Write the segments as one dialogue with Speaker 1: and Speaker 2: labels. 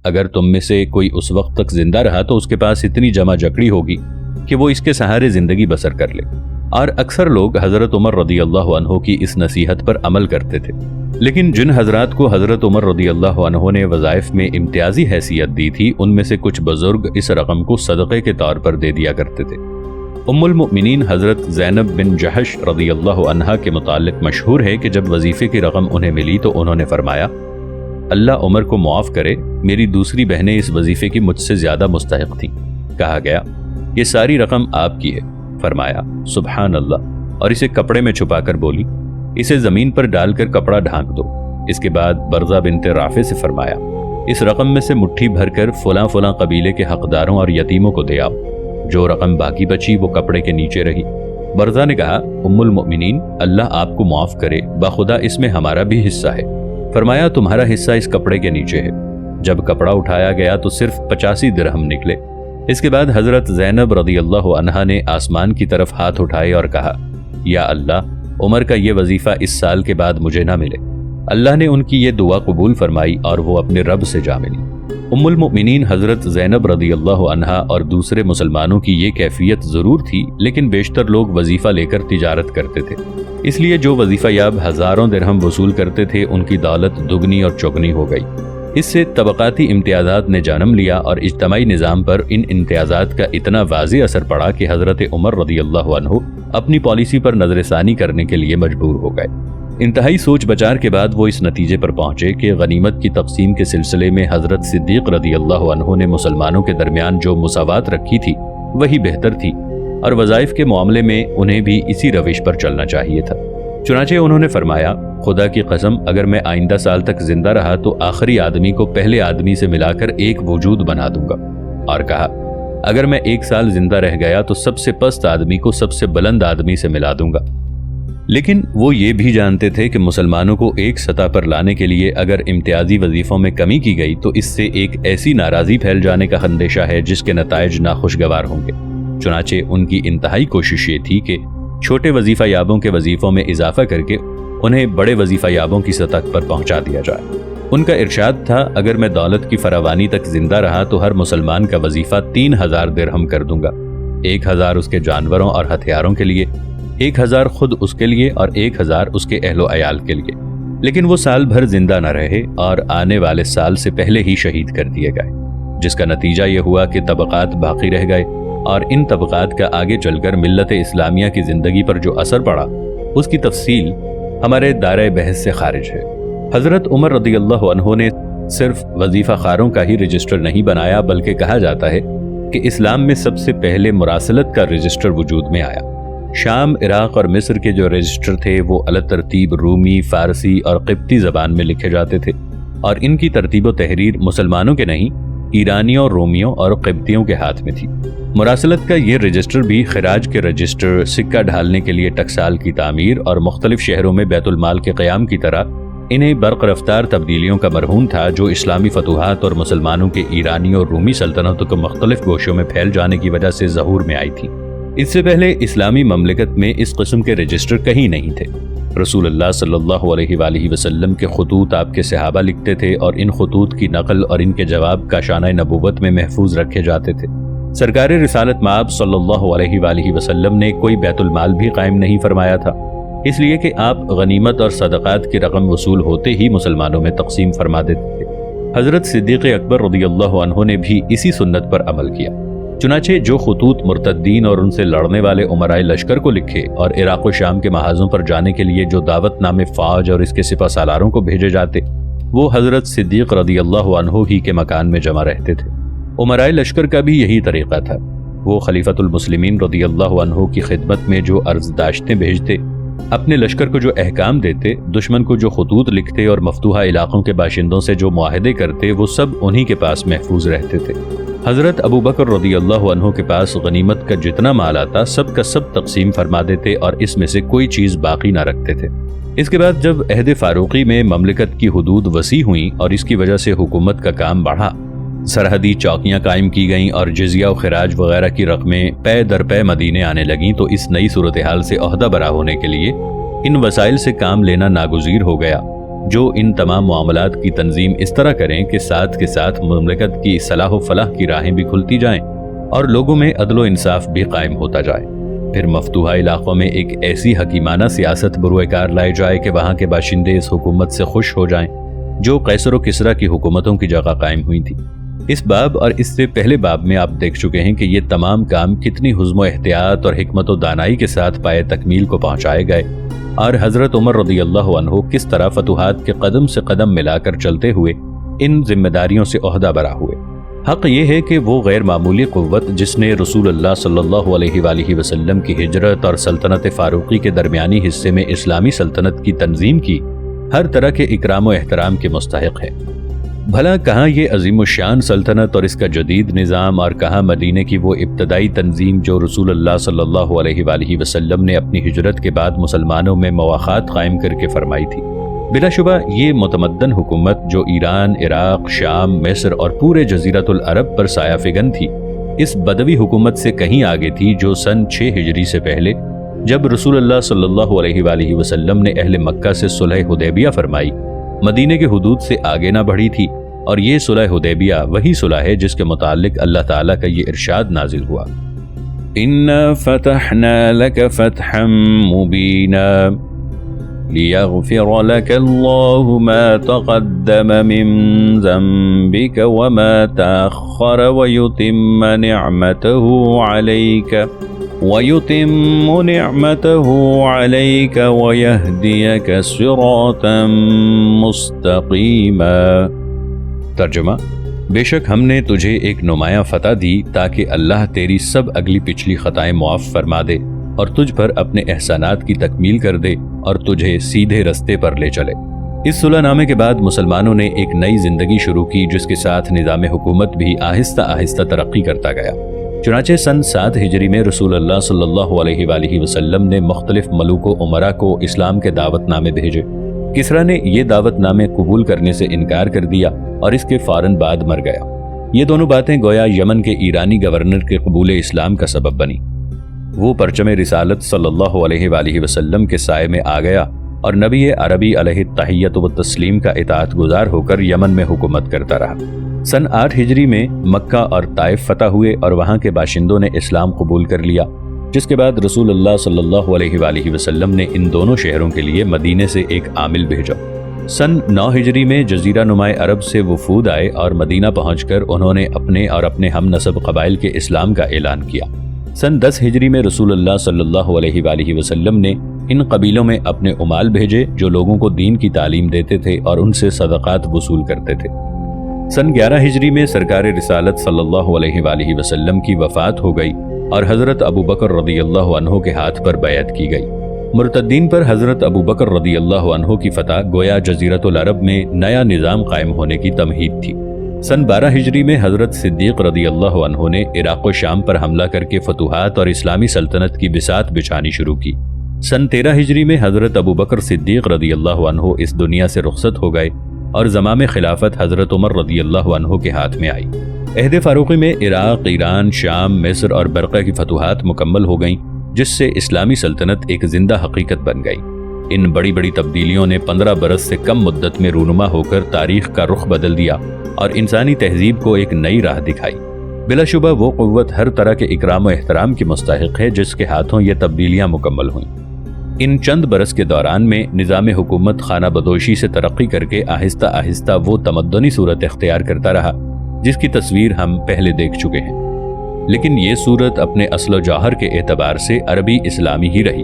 Speaker 1: اگر تم میں سے کوئی اس وقت تک زندہ رہا تو اس کے پاس اتنی جمع جکڑی ہوگی کہ وہ اس کے سہارے زندگی بسر کر لے۔ اور اکثر لوگ حضرت عمر رضی اللہ عنہ کی اس نصیحت پر عمل کرتے تھے، لیکن جن حضرات کو حضرت عمر رضی اللہ عنہ نے وظائف میں امتیازی حیثیت دی تھی، ان میں سے کچھ بزرگ اس رقم کو صدقے کے طور پر دے دیا کرتے تھے۔ ام المؤمنین حضرت زینب بن جحش رضی اللہ عنہا کے متعلق مشہور ہے کہ جب وظیفے کی رقم انہیں ملی تو انہوں نے فرمایا، اللہ عمر کو معاف کرے، میری دوسری بہنیں اس وظیفے کی مجھ سے زیادہ مستحق تھیں۔ کہا گیا، یہ ساری رقم آپ کی ہے۔ فرمایا، سبحان اللہ، اور اسے کپڑے میں چھپا کر بولی، اسے زمین پر ڈال کر کپڑا ڈھانک دو۔ اس کے بعد برزہ بنت رافع سے فرمایا، اس رقم میں سے مٹھی بھر کر فلاں فلاں قبیلے کے حقداروں اور یتیموں کو دے آؤ۔ جو رقم باقی بچی وہ کپڑے کے نیچے رہی۔ برزہ نے کہا، ام المؤمنین، اللہ آپ کو معاف کرے، بخدا اس میں ہمارا بھی حصہ ہے۔ فرمایا، تمہارا حصہ اس کپڑے کے نیچے ہے۔ جب کپڑا اٹھایا گیا تو صرف 85 درہم نکلے۔ اس کے بعد حضرت زینب رضی اللہ عنہا نے آسمان کی طرف ہاتھ اٹھائے اور کہا، یا اللہ، عمر کا یہ وظیفہ اس سال کے بعد مجھے نہ ملے۔ اللہ نے ان کی یہ دعا قبول فرمائی اور وہ اپنے رب سے جا ملی۔ ام المؤمنین حضرت زینب رضی اللہ عنہا اور دوسرے مسلمانوں کی یہ کیفیت ضرور تھی، لیکن بیشتر لوگ وظیفہ لے کر تجارت کرتے تھے، اس لیے جو وظیفہ یاب ہزاروں درہم وصول کرتے تھے ان کی دولت دگنی اور چوگنی ہو گئی۔ اس سے طبقاتی امتیازات نے جنم لیا اور اجتماعی نظام پر ان امتیازات کا اتنا واضح اثر پڑا کہ حضرت عمر رضی اللہ عنہ اپنی پالیسی پر نظر ثانی کرنے کے لیے مجبور ہو گئے۔ انتہائی سوچ بچار کے بعد وہ اس نتیجے پر پہنچے کہ غنیمت کی تقسیم کے سلسلے میں حضرت صدیق رضی اللہ عنہ نے مسلمانوں کے درمیان جو مساوات رکھی تھی وہی بہتر تھی، اور وظائف کے معاملے میں انہیں بھی اسی روش پر چلنا چاہیے تھا۔ چنانچہ انہوں نے فرمایا، خدا کی قسم، اگر میں آئندہ سال تک زندہ رہا تو آخری آدمی کو پہلے آدمی سے ملا کر ایک وجود بنا دوں گا، اور کہا، اگر میں 1 سال زندہ رہ گیا تو سب سے پست آدمی کو سب سے بلند آدمی سے ملا دوں گا۔ لیکن وہ یہ بھی جانتے تھے کہ مسلمانوں کو ایک سطح پر لانے کے لیے اگر امتیازی وظیفوں میں کمی کی گئی تو اس سے ایک ایسی ناراضی پھیل جانے کا اندیشہ ہے جس کے نتائج ناخوشگوار ہوں گے۔ چنانچہ ان کی انتہائی کوشش یہ تھی کہ چھوٹے وظیفہ یابوں کے وظیفوں میں اضافہ کر کے انہیں بڑے وظیفہ یابوں کی سطح پر پہنچا دیا جائے۔ ان کا ارشاد تھا، اگر میں دولت کی فراوانی تک زندہ رہا تو ہر مسلمان کا وظیفہ 3000 درہم کر دوں گا، 1000 اس کے جانوروں اور ہتھیاروں کے لیے، 1000 خود اس کے لیے اور 1000 اس کے اہل و عیال کے لیے۔ لیکن وہ سال بھر زندہ نہ رہے اور آنے والے سال سے پہلے ہی شہید کر دیے گئے، جس کا نتیجہ یہ ہوا کہ طبقات باقی رہ گئے، اور ان طبقات کا آگے چل کر ملت اسلامیہ کی زندگی پر جو اثر پڑا اس کی تفصیل ہمارے دائرہ بحث سے خارج ہے۔ حضرت عمر رضی اللہ عنہ نے صرف وظیفہ خاروں کا ہی رجسٹر نہیں بنایا، بلکہ کہا جاتا ہے کہ اسلام میں سب سے پہلے مراسلت کا رجسٹر وجود میں آیا۔ شام، عراق اور مصر کے جو رجسٹر تھے وہ الگ ترتیب رومی، فارسی اور قبطی زبان میں لکھے جاتے تھے، اور ان کی ترتیب و تحریر مسلمانوں کے نہیں، ایرانیوں، رومیوں اور قبطیوں کے ہاتھ میں تھی۔ مراسلت کا یہ رجسٹر بھی خراج کے رجسٹر، سکہ ڈھالنے کے لیے ٹکسال کی تعمیر اور مختلف شہروں میں بیت المال کے قیام کی طرح انہیں برق رفتار تبدیلیوں کا مرہون تھا، جو اسلامی فتوحات اور مسلمانوں کے ایرانی اور رومی سلطنتوں کے مختلف گوشوں میں پھیل جانے کی وجہ سے ظہور میں آئی تھی۔ اس سے پہلے اسلامی مملکت میں اس قسم کے رجسٹر کہیں نہیں تھے۔ رسول اللہ صلی اللہ علیہ وآلہ وسلم کے خطوط آپ کے صحابہ لکھتے تھے، اور ان خطوط کی نقل اور ان کے جواب کاشانہ نبوت میں محفوظ رکھے جاتے تھے۔ سرکار رسالت مآب صلی اللہ علیہ وآلہ وسلم نے کوئی بیت المال بھی قائم نہیں فرمایا تھا، اس لیے کہ آپ غنیمت اور صدقات کی رقم وصول ہوتے ہی مسلمانوں میں تقسیم فرما دیتے تھے۔ حضرت صدیق اکبر رضی اللہ عنہ نے بھی اسی سنت پر عمل کیا۔ چنانچہ جو خطوط مرتدین اور ان سے لڑنے والے امراء لشکر کو لکھے اور عراق و شام کے محاذوں پر جانے کے لیے جو دعوت نامے فوج اور اس کے سپہ سالاروں کو بھیجے جاتے، وہ حضرت صدیق رضی اللہ عنہ ہی کے مکان میں جمع رہتے تھے۔ امراء لشکر کا بھی یہی طریقہ تھا، وہ خلیفۃ المسلمین رضی اللہ عنہ کی خدمت میں جو عرض داشتیں بھیجتے، اپنے لشکر کو جو احکام دیتے، دشمن کو جو خطوط لکھتے اور مفتوحہ علاقوں کے باشندوں سے جو معاہدے کرتے، وہ سب انہی کے پاس محفوظ رہتے تھے۔ حضرت ابو بکر رضی اللہ عنہ کے پاس غنیمت کا جتنا مال آتا سب کا سب تقسیم فرما دیتے اور اس میں سے کوئی چیز باقی نہ رکھتے تھے۔ اس کے بعد جب عہد فاروقی میں مملکت کی حدود وسیع ہوئیں اور اس کی وجہ سے حکومت کا کام بڑھا، سرحدی چوکیاں قائم کی گئیں اور جزیہ و خراج وغیرہ کی رقمیں پے در پے مدینے آنے لگیں، تو اس نئی صورتحال سے عہدہ برا ہونے کے لیے ان وسائل سے کام لینا ناگزیر ہو گیا، جو ان تمام معاملات کی تنظیم اس طرح کریں کہ ساتھ کے ساتھ مملکت کی صلاح و فلاح کی راہیں بھی کھلتی جائیں اور لوگوں میں عدل و انصاف بھی قائم ہوتا جائے۔ پھر مفتوحہ علاقوں میں ایک ایسی حکیمانہ سیاست بروئے کار لائی جائے کہ وہاں کے باشندے اس حکومت سے خوش ہو جائیں جو قیصر و کسریٰ کی حکومتوں کی جگہ قائم ہوئی تھی۔ اس باب اور اس سے پہلے باب میں آپ دیکھ چکے ہیں کہ یہ تمام کام کتنی حزم و احتیاط اور حکمت و دانائی کے ساتھ پائے تکمیل کو پہنچائے گئے، اور حضرت عمر رضی اللہ عنہ کس طرح فتوحات کے قدم سے قدم ملا کر چلتے ہوئے ان ذمہ داریوں سے عہدہ برا ہوئے۔ حق یہ ہے کہ وہ غیر معمولی قوت جس نے رسول اللہ صلی اللہ علیہ وآلہ وسلم کی ہجرت اور سلطنت فاروقی کے درمیانی حصے میں اسلامی سلطنت کی تنظیم کی، ہر طرح کے اکرام و احترام کے مستحق ہے۔ بھلا کہاں یہ عظیم الشان سلطنت اور اس کا جدید نظام، اور کہاں مدینے کی وہ ابتدائی تنظیم جو رسول اللہ صلی اللہ علیہ وآلہ وسلم نے اپنی ہجرت کے بعد مسلمانوں میں مواخات قائم کر کے فرمائی تھی۔ بلا شبہ یہ متمدن حکومت جو ایران، عراق، شام، مصر اور پورے جزیرۃ العرب پر سایہ فگن تھی، اس بدوی حکومت سے کہیں آگے تھی جو سن 6 ہجری سے پہلے جب رسول اللہ صلی اللہ علیہ وآلہ وسلم نے اہل مکہ سے صلح حدیبیہ فرمائی، مدینے کے حدود سے آگے نہ بڑھی تھی، اور یہ صلح حدیبیہ وہی صلح ہے جس کے متعلق اللہ تعالیٰ کا یہ ارشاد نازل ہوا، اِنَّا فَتَحْنَا لَكَ فَتْحًا مُبِينًا لِيَغْفِرَ لَكَ اللَّهُ مَا تَقَدَّمَ مِن ذَنبِكَ وَمَا تَأَخَّرَ وَيُتِمَّ نِعْمَتَهُ عَلَيْكَ وَيَهْدِيَكَ صِرَاطًا مُسْتَقِيمًا۔ ترجمہ: بے شک ہم نے تجھے ایک نمایاں فتح دی تاکہ اللہ تیری سب اگلی پچھلی خطائیں معاف فرما دے اور تجھ پر اپنے احسانات کی تکمیل کر دے اور تجھے سیدھے رستے پر لے چلے۔ اس صلح نامے کے بعد مسلمانوں نے ایک نئی زندگی شروع کی جس کے ساتھ نظام حکومت بھی آہستہ آہستہ ترقی کرتا گیا۔ چنانچہ سن 7 ہجری میں رسول اللہ صلی اللہ علیہ وآلہ وسلم نے مختلف ملوک و امراء کو اسلام کے دعوت نامے بھیجے۔ کسریٰ نے یہ دعوت نامے قبول کرنے سے انکار کر دیا اور اس کے فوراً بعد مر گیا۔ یہ دونوں باتیں گویا یمن کے ایرانی گورنر کے قبول اسلام کا سبب بنی۔ وہ پرچم رسالت صلی اللہ علیہ وآلہ وسلم کے سائے میں آ گیا اور نبی عربی علیہ التحیت و تسلیم کا اطاعت گزار ہو کر یمن میں حکومت کرتا رہا۔ سن 8 ہجری میں مکہ اور طائف فتح ہوئے اور وہاں کے باشندوں نے اسلام قبول کر لیا، جس کے بعد رسول اللہ صلی اللہ علیہ وآلہ وسلم نے ان دونوں شہروں کے لیے مدینے سے ایک عامل بھیجا۔ سن 9 ہجری میں جزیرہ نماء عرب سے وفود آئے اور مدینہ پہنچ کر انہوں نے اپنے اور اپنے ہم نسب قبائل کے اسلام کا اعلان کیا۔ سن 10 ہجری میں رسول اللہ صلی اللہ علیہ وآلہ وسلم نے ان قبیلوں میں اپنے عمال بھیجے جو لوگوں کو دین کی تعلیم دیتے تھے اور ان سے صدقات وصول کرتے تھے۔ سن 11 ہجری میں سرکار رسالت صلی اللہ علیہ وآلہ وسلم کی وفات ہو گئی اور حضرت ابو بکر رضی اللہ عنہ کے ہاتھ پر بیعت کی گئی۔ مرتدین پر حضرت ابو بکر رضی اللہ عنہ کی فتح گویا جزیرۃ العرب میں نیا نظام قائم ہونے کی تمہید تھی۔ سن 12 ہجری میں حضرت صدیق رضی اللہ عنہ نے عراق و شام پر حملہ کر کے فتوحات اور اسلامی سلطنت کی بساط بچھانی شروع کی۔ سن 13 ہجری میں حضرت ابو بکر صدیق رضی اللہ عنہ اس دنیا سے رخصت ہو گئے اور زمام خلافت حضرت عمر رضی اللہ عنہ کے ہاتھ میں آئی۔ عہد فاروقی میں عراق، ایران، شام، مصر اور برقہ کی فتوحات مکمل ہو گئیں، جس سے اسلامی سلطنت ایک زندہ حقیقت بن گئی۔ ان بڑی بڑی تبدیلیوں نے 15 برس سے کم مدت میں رونما ہو کر تاریخ کا رخ بدل دیا اور انسانی تہذیب کو ایک نئی راہ دکھائی۔ بلا شبہ وہ قوت ہر طرح کے اکرام و احترام کی مستحق ہے جس کے ہاتھوں یہ تبدیلیاں مکمل ہوئیں۔ ان چند برس کے دوران میں نظام حکومت خانہ بدوشی سے ترقی کر کے آہستہ آہستہ وہ تمدنی صورت اختیار کرتا رہا جس کی تصویر ہم پہلے دیکھ چکے ہیں، لیکن یہ صورت اپنے اصل و جوہر کے اعتبار سے عربی اسلامی ہی رہی،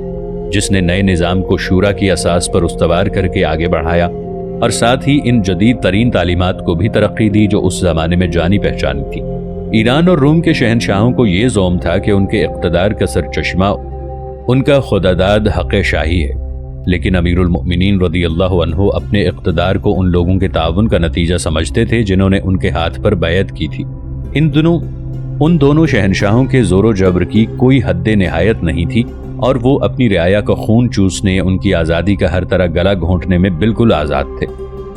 Speaker 1: جس نے نئے نظام کو شورا کی اساس پر استوار کر کے آگے بڑھایا اور ساتھ ہی ان جدید ترین تعلیمات کو بھی ترقی دی جو اس زمانے میں جانی پہچانی تھی۔ ایران اور روم کے شہنشاہوں کو یہ زوم تھا کہ ان کے اقتدار کا سرچشمہ ان کا خداداد حق شاہی ہے، لیکن امیر المؤمنین رضی اللہ عنہ اپنے اقتدار کو ان لوگوں کے تعاون کا نتیجہ سمجھتے تھے جنہوں نے ان کے ہاتھ پر بیعت کی تھی۔ ان دونوں شہنشاہوں کے زور و جبر کی کوئی حد نہایت نہیں تھی اور وہ اپنی رعایا کا خون چوسنے، ان کی آزادی کا ہر طرح گلا گھونٹنے میں بالکل آزاد تھے۔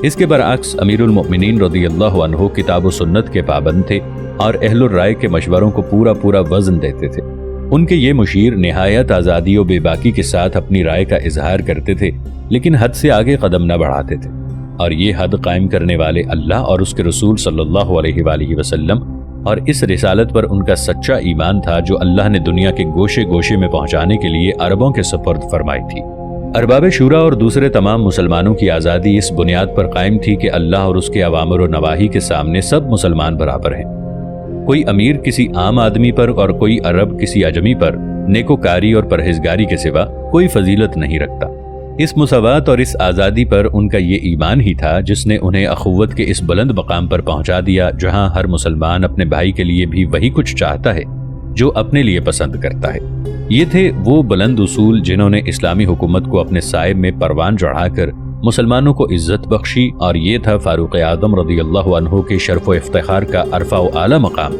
Speaker 1: اس کے برعکس امیر المؤمنین رضی اللہ عنہ کتاب و سنت کے پابند تھے اور اہل الرائے کے مشوروں کو پورا وزن دیتے تھے۔ ان کے یہ مشیر نہایت آزادی و بے باکی کے ساتھ اپنی رائے کا اظہار کرتے تھے، لیکن حد سے آگے قدم نہ بڑھاتے تھے۔ اور یہ حد قائم کرنے والے اللہ اور اس کے رسول صلی اللہ علیہ وآلہ وسلم اور اس رسالت پر ان کا سچا ایمان تھا جو اللہ نے دنیا کے گوشے گوشے میں پہنچانے کے لیے عربوں کے سپرد فرمائی تھی۔ ارباب شورا اور دوسرے تمام مسلمانوں کی آزادی اس بنیاد پر قائم تھی کہ اللہ اور اس کے اوامر و نواہی کے سامنے سب مسلمان برابر ہیں۔ کوئی امیر کسی عام آدمی پر اور کوئی عرب کسی اجمی پر نیکوکاری اور پرہیزگاری کے سوا کوئی فضیلت نہیں رکھتا۔ اس مساوات اور اس آزادی پر ان کا یہ ایمان ہی تھا جس نے انہیں اخوت کے اس بلند مقام پر پہنچا دیا جہاں ہر مسلمان اپنے بھائی کے لیے بھی وہی کچھ چاہتا ہے جو اپنے لیے پسند کرتا ہے۔ یہ تھے وہ بلند اصول جنہوں نے اسلامی حکومت کو اپنے سائے میں پروان چڑھا کر مسلمانوں کو عزت بخشی، اور یہ تھا فاروق اعظم رضی اللہ عنہ کے شرف و افتخار کا عرفہ و اعلیٰ مقام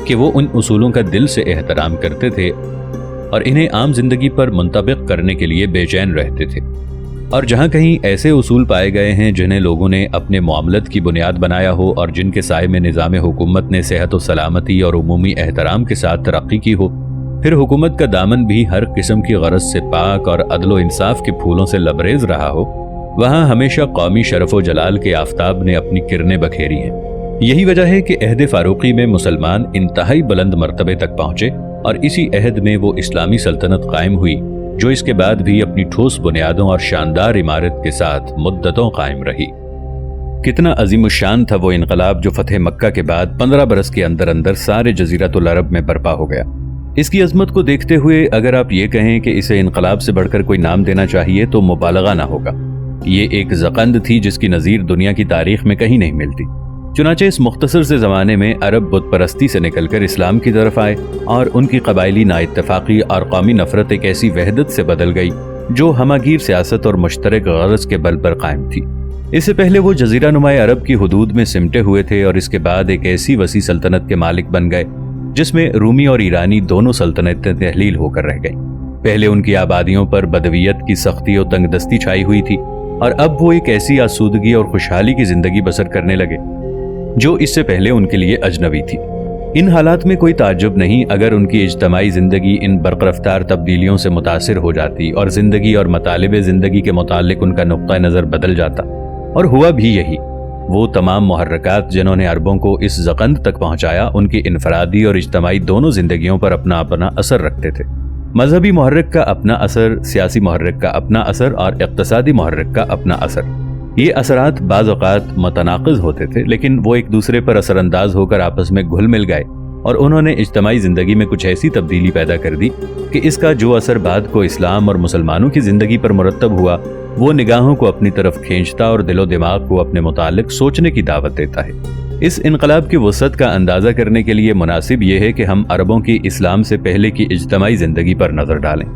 Speaker 1: کہ وہ ان اصولوں کا دل سے احترام کرتے تھے اور انہیں عام زندگی پر منطبق کرنے کے لیے بے چین رہتے تھے۔ اور جہاں کہیں ایسے اصول پائے گئے ہیں جنہیں لوگوں نے اپنے معاملت کی بنیاد بنایا ہو اور جن کے سائے میں نظام حکومت نے صحت و سلامتی اور عمومی احترام کے ساتھ ترقی کی ہو، پھر حکومت کا دامن بھی ہر قسم کی غرض سے پاک اور عدل و انصاف کے پھولوں سے لبریز رہا ہو، وہاں ہمیشہ قومی شرف و جلال کے آفتاب نے اپنی کرنیں بکھیری ہیں۔ یہی وجہ ہے کہ عہد فاروقی میں مسلمان انتہائی بلند مرتبے تک پہنچے، اور اسی عہد میں وہ اسلامی سلطنت قائم ہوئی جو اس کے بعد بھی اپنی ٹھوس بنیادوں اور شاندار عمارت کے ساتھ مدتوں قائم رہی۔ کتنا عظیم الشان تھا وہ انقلاب جو فتح مکہ کے بعد 15 برس کے اندر اندر سارے جزیرۃ العرب میں برپا ہو گیا۔ اس کی عظمت کو دیکھتے ہوئے اگر آپ یہ کہیں کہ اسے انقلاب سے بڑھ کر کوئی نام دینا چاہیے تو مبالغہ نہ ہوگا۔ یہ ایک زقند تھی جس کی نظیر دنیا کی تاریخ میں کہیں نہیں ملتی۔ چنانچہ اس مختصر سے زمانے میں عرب بت پرستی سے نکل کر اسلام کی طرف آئے، اور ان کی قبائلی نااتفاقی اور قومی نفرت ایک ایسی وحدت سے بدل گئی جو ہماگیر سیاست اور مشترک غرض کے بل پر قائم تھی۔ اس سے پہلے وہ جزیرہ نمائے عرب کی حدود میں سمٹے ہوئے تھے، اور اس کے بعد ایک ایسی وسیع سلطنت کے مالک بن گئے جس میں رومی اور ایرانی دونوں سلطنتیں تحلیل ہو کر رہ گئیں۔ پہلے ان کی آبادیوں پر بدویت کی سختی اور تنگ دستی چھائی ہوئی تھی، اور اب وہ ایک ایسی آسودگی اور خوشحالی کی زندگی بسر کرنے لگے جو اس سے پہلے ان کے لیے اجنبی تھی۔ ان حالات میں کوئی تعجب نہیں اگر ان کی اجتماعی زندگی ان برق رفتار تبدیلیوں سے متاثر ہو جاتی اور زندگی اور مطالب زندگی کے متعلق ان کا نقطہ نظر بدل جاتا، اور ہوا بھی یہی۔ وہ تمام محرکات جنہوں نے عربوں کو اس زقند تک پہنچایا ان کی انفرادی اور اجتماعی دونوں زندگیوں پر اپنا اپنا اثر رکھتے تھے۔ مذہبی محرک کا اپنا اثر، سیاسی محرک کا اپنا اثر، اور اقتصادی محرک کا اپنا اثر۔ یہ اثرات بعض اوقات متناقض ہوتے تھے، لیکن وہ ایک دوسرے پر اثر انداز ہو کر آپس میں گھل مل گئے، اور انہوں نے اجتماعی زندگی میں کچھ ایسی تبدیلی پیدا کر دی کہ اس کا جو اثر بعد کو اسلام اور مسلمانوں کی زندگی پر مرتب ہوا وہ نگاہوں کو اپنی طرف کھینچتا اور دل و دماغ کو اپنے متعلق سوچنے کی دعوت دیتا ہے۔ اس انقلاب کی وسعت کا اندازہ کرنے کے لیے مناسب یہ ہے کہ ہم عربوں کی اسلام سے پہلے کی اجتماعی زندگی پر نظر ڈالیں۔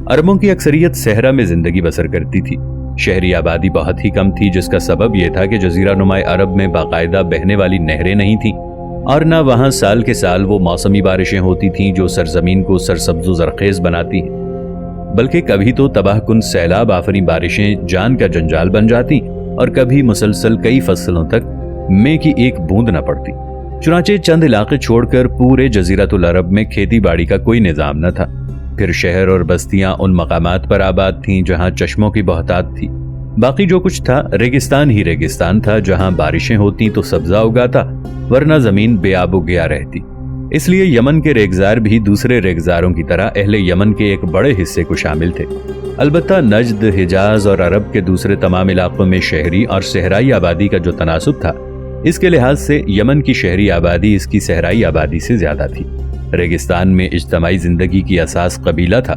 Speaker 1: عربوں کی اکثریت صحرا میں زندگی بسر کرتی تھی۔ شہری آبادی بہت ہی کم تھی، جس کا سبب یہ تھا کہ جزیرہ نمائے عرب میں باقاعدہ بہنے والی نہریں نہیں تھیں، اور نہ وہاں سال کے سال وہ موسمی بارشیں ہوتی تھیں جو سرزمین کو سرسبز و زرخیز بناتی ہیں، بلکہ کبھی تو تباہ کن سیلاب آفریں بارشیں جان کا جنجال بن جاتی، اور کبھی مسلسل کئی فصلوں تک مے کی ایک بوند نہ پڑتی۔ چنانچہ چند علاقے چھوڑ کر پورے جزیرۃ العرب میں کھیتی باڑی کا کوئی نظام نہ تھا۔ پھر شہر اور بستیاں ان مقامات پر آباد تھیں جہاں چشموں کی بہتات تھی۔ باقی جو کچھ تھا ریگستان ہی ریگستان تھا، جہاں بارشیں ہوتی تو سبزہ اگاتا، ورنہ زمین بے آب و گیا رہتی۔ اس لیے یمن کے ریگزار بھی دوسرے ریگزاروں کی طرح اہل یمن کے ایک بڑے حصے کو شامل تھے۔ البتہ نجد، حجاز اور عرب کے دوسرے تمام علاقوں میں شہری اور صحرائی آبادی کا جو تناسب تھا، اس کے لحاظ سے یمن کی شہری آبادی اس کی صحرائی آبادی سے زیادہ تھی۔ ریگستان میں اجتماعی زندگی کی اساس قبیلہ تھا۔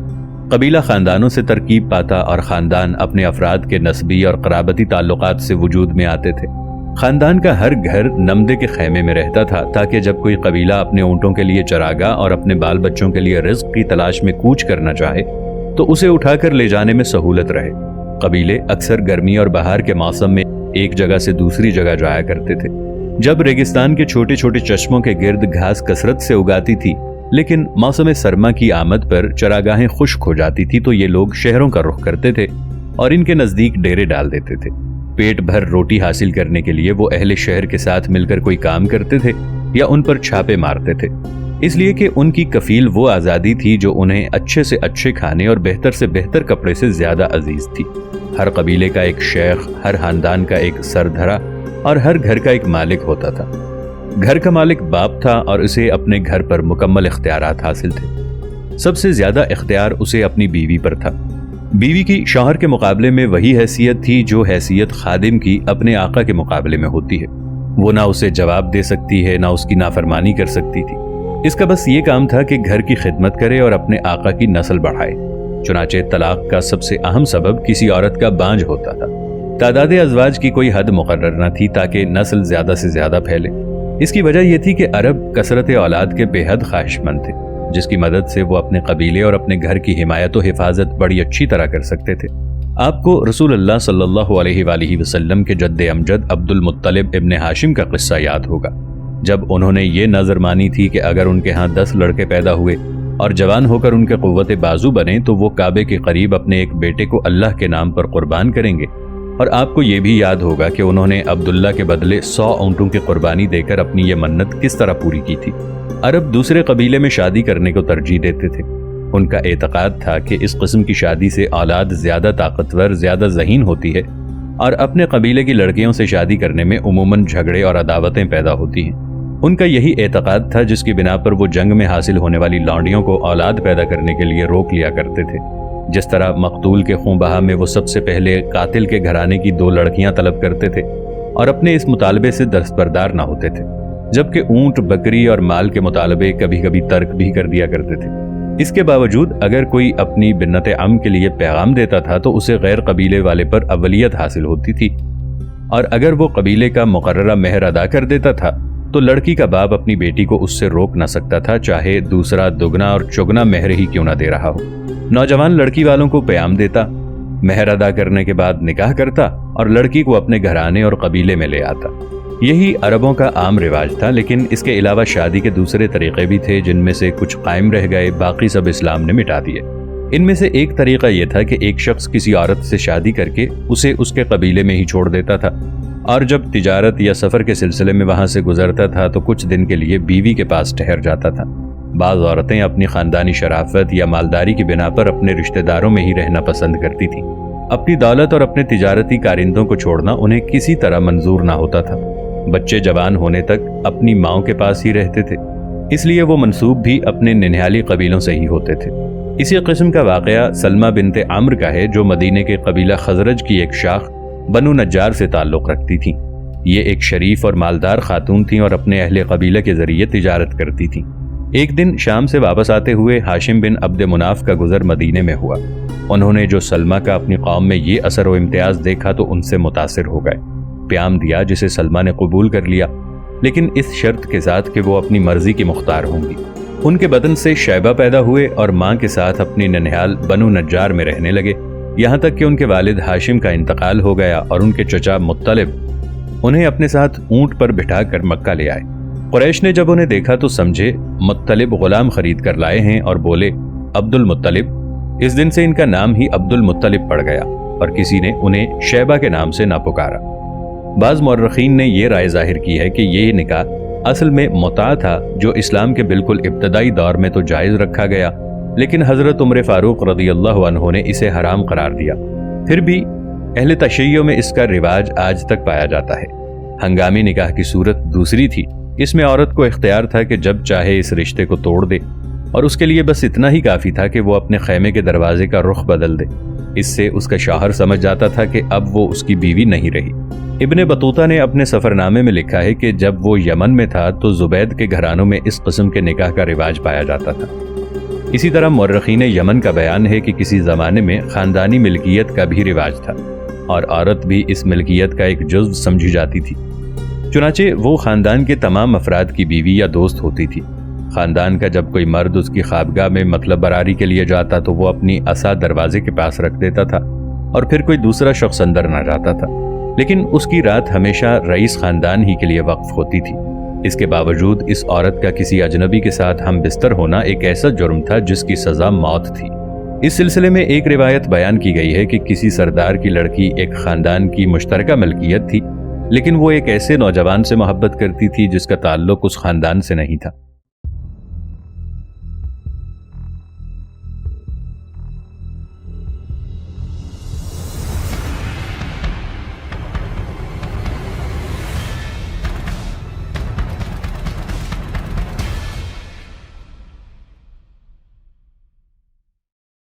Speaker 1: قبیلہ خاندانوں سے ترکیب پاتا، اور خاندان اپنے افراد کے نسبی اور قرابتی تعلقات سے وجود میں آتے تھے۔ خاندان کا ہر گھر نمدے کے خیمے میں رہتا تھا تاکہ جب کوئی قبیلہ اپنے اونٹوں کے لیے چراگاہ اور اپنے بال بچوں کے لیے رزق کی تلاش میں کوچ کرنا چاہے تو اسے اٹھا کر لے جانے میں سہولت رہے۔ قبیلے اکثر گرمی اور بہار کے موسم میں ایک جگہ سے دوسری جگہ جایا کرتے تھے۔ جب ریگستان کے چھوٹے چھوٹے چشموں کے گرد گھاس کثرت سے اگاتی تھی، لیکن موسم سرما کی آمد پر چراگاہیں خشک ہو جاتی تھی تو یہ لوگ شہروں کا رخ کرتے تھے اور ان کے نزدیک ڈیرے ڈال دیتے تھے۔ پیٹ بھر روٹی حاصل کرنے کے لیے وہ اہل شہر کے ساتھ مل کر کوئی کام کرتے تھے یا ان پر چھاپے مارتے تھے، اس لیے کہ ان کی کفیل وہ آزادی تھی جو انہیں اچھے سے اچھے کھانے اور بہتر سے بہتر کپڑے سے زیادہ عزیز تھی۔ ہر قبیلے کا ایک شیخ، ہر خاندان کا ایک سردھرا اور ہر گھر کا ایک مالک ہوتا تھا۔ گھر کا مالک باپ تھا اور اسے اپنے گھر پر مکمل اختیارات حاصل تھے۔ سب سے زیادہ اختیار اسے اپنی بیوی پر تھا۔ بیوی کی شوہر کے مقابلے میں وہی حیثیت تھی جو حیثیت خادم کی اپنے آقا کے مقابلے میں ہوتی ہے۔ وہ نہ اسے جواب دے سکتی ہے، نہ اس کی نافرمانی کر سکتی تھی۔ اس کا بس یہ کام تھا کہ گھر کی خدمت کرے اور اپنے آقا کی نسل بڑھائے۔ چنانچہ طلاق کا سب سے اہم سبب کسی عورت کا بانجھ ہوتا تھا۔ تعداد ازواج کی کوئی حد مقرر نہ تھی تاکہ نسل زیادہ سے زیادہ پھیلے۔ اس کی وجہ یہ تھی کہ عرب کثرت اولاد کے بے حد خواہش مند تھے، جس کی مدد سے وہ اپنے قبیلے اور اپنے گھر کی حمایت و حفاظت بڑی اچھی طرح کر سکتے تھے۔ آپ کو رسول اللہ صلی اللہ علیہ وآلہ وسلم کے جد امجد عبد المطلب ابن ہاشم کا قصہ یاد ہوگا، جب انہوں نے یہ نظر مانی تھی کہ اگر ان کے ہاں 10 لڑکے پیدا ہوئے اور جوان ہو کر ان کے قوت بازو بنے تو وہ کعبے کے قریب اپنے ایک بیٹے کو اللہ کے نام پر قربان کریں گے۔ اور آپ کو یہ بھی یاد ہوگا کہ انہوں نے عبداللہ کے بدلے 100 اونٹوں کی قربانی دے کر اپنی یہ منت کس طرح پوری کی تھی۔ عرب دوسرے قبیلے میں شادی کرنے کو ترجیح دیتے تھے۔ ان کا اعتقاد تھا کہ اس قسم کی شادی سے اولاد زیادہ طاقتور، زیادہ ذہین ہوتی ہے، اور اپنے قبیلے کی لڑکیوں سے شادی کرنے میں عموماً جھگڑے اور عداوتیں پیدا ہوتی ہیں۔ ان کا یہی اعتقاد تھا جس کی بنا پر وہ جنگ میں حاصل ہونے والی لونڈیوں کو اولاد پیدا کرنے کے لیے روک لیا کرتے تھے۔ جس طرح مقتول کے خون بہا میں وہ سب سے پہلے قاتل کے گھرانے کی 2 لڑکیاں طلب کرتے تھے اور اپنے اس مطالبے سے دستبردار نہ ہوتے تھے، جبکہ اونٹ، بکری اور مال کے مطالبے کبھی کبھی ترک بھی کر دیا کرتے تھے۔ اس کے باوجود اگر کوئی اپنی بنت عم کے لیے پیغام دیتا تھا تو اسے غیر قبیلے والے پر اولیت حاصل ہوتی تھی، اور اگر وہ قبیلے کا مقررہ مہر ادا کر دیتا تھا تو لڑکی کا باپ اپنی بیٹی کو اس سے روک نہ سکتا تھا، چاہے دوسرا دگنا اور چگنا مہر ہی کیوں نہ دے رہا ہو۔ نوجوان لڑکی والوں کو پیام دیتا، مہر ادا کرنے کے بعد نکاح کرتا اور لڑکی کو اپنے گھرانے اور قبیلے میں لے آتا۔ یہی عربوں کا عام رواج تھا، لیکن اس کے علاوہ شادی کے دوسرے طریقے بھی تھے جن میں سے کچھ قائم رہ گئے، باقی سب اسلام نے مٹا دیے۔ ان میں سے ایک طریقہ یہ تھا کہ ایک شخص کسی عورت سے شادی کر کے اسے اس کے قبیلے میں ہی چھوڑ دیتا تھا، اور جب تجارت یا سفر کے سلسلے میں وہاں سے گزرتا تھا تو کچھ دن کے لیے بیوی کے پاس ٹھہر جاتا تھا۔ بعض عورتیں اپنی خاندانی شرافت یا مالداری کی بنا پر اپنے رشتہ داروں میں ہی رہنا پسند کرتی تھیں۔ اپنی دولت اور اپنے تجارتی کارندوں کو چھوڑنا انہیں کسی طرح منظور نہ ہوتا تھا۔ بچے جوان ہونے تک اپنی ماؤں کے پاس ہی رہتے تھے، اس لیے وہ منسوب بھی اپنے ننھیالی قبیلوں سے ہی ہوتے تھے۔ اسی قسم کا واقعہ سلمہ بنت عمرو کا ہے، جو مدینے کے قبیلہ خزرج کی ایک شاخ بنو نجار سے تعلق رکھتی تھیں۔ یہ ایک شریف اور مالدار خاتون تھیں اور اپنے اہل قبیلہ کے ذریعے تجارت کرتی تھیں۔ ایک دن شام سے واپس آتے ہوئے ہاشم بن عبد مناف کا گزر مدینے میں ہوا۔ انہوں نے جو سلمہ کا اپنی قوم میں یہ اثر و امتیاز دیکھا تو ان سے متاثر ہو گئے۔ پیام دیا جسے سلمہ نے قبول کر لیا، لیکن اس شرط کے ساتھ کہ وہ اپنی مرضی کی مختار ہوں گی۔ ان کے بدن سے شیبہ پیدا ہوئے اور ماں کے ساتھ اپنی ننھیال بنو نجار میں رہنے لگے، یہاں تک کہ ان کے والد ہاشم کا انتقال ہو گیا اور ان کے چچا مطلب انہیں اپنے ساتھ اونٹ پر بٹھا کر مکہ لے آئے۔ قریش نے جب انہیں دیکھا تو سمجھے مطلب غلام خرید کر لائے ہیں اور بولے عبد المطلب۔ اس دن سے ان کا نام ہی عبد المطلب پڑ گیا اور کسی نے انہیں شیبہ کے نام سے نہ پکارا۔ بعض مورخین نے یہ رائے ظاہر کی ہے کہ یہ نکاح اصل میں متع تھا، جو اسلام کے بالکل ابتدائی دور میں تو جائز رکھا گیا، لیکن حضرت عمر فاروق رضی اللہ عنہ نے اسے حرام قرار دیا۔ پھر بھی اہل تشیع میں اس کا رواج آج تک پایا جاتا ہے۔ ہنگامی نکاح کی صورت دوسری تھی، اس میں عورت کو اختیار تھا کہ جب چاہے اس رشتے کو توڑ دے، اور اس کے لیے بس اتنا ہی کافی تھا کہ وہ اپنے خیمے کے دروازے کا رخ بدل دے۔ اس سے اس کا شوہر سمجھ جاتا تھا کہ اب وہ اس کی بیوی نہیں رہی۔ ابن بطوطہ نے اپنے سفر نامے میں لکھا ہے کہ جب وہ یمن میں تھا تو زبید کے گھرانوں میں اس قسم کے نکاح کا رواج پایا جاتا تھا۔ اسی طرح مورخین یمن کا بیان ہے کہ کسی زمانے میں خاندانی ملکیت کا بھی رواج تھا، اور عورت بھی اس ملکیت کا ایک جزو سمجھی جاتی تھی۔ چنانچہ وہ خاندان کے تمام افراد کی بیوی یا دوست ہوتی تھی۔ خاندان کا جب کوئی مرد اس کی خوابگاہ میں مطلب براری کے لیے جاتا تو وہ اپنی عصا دروازے کے پاس رکھ دیتا تھا، اور پھر کوئی دوسرا شخص اندر نہ جاتا تھا، لیکن اس کی رات ہمیشہ رئیس خاندان ہی کے لیے وقف ہوتی تھی۔ اس کے باوجود اس عورت کا کسی اجنبی کے ساتھ ہم بستر ہونا ایک ایسا جرم تھا جس کی سزا موت تھی۔ اس سلسلے میں ایک روایت بیان کی گئی ہے کہ کسی سردار کی لڑکی ایک خاندان کی مشترکہ ملکیت تھی، لیکن وہ ایک ایسے نوجوان سے محبت کرتی تھی جس کا تعلق اس خاندان سے نہیں تھا۔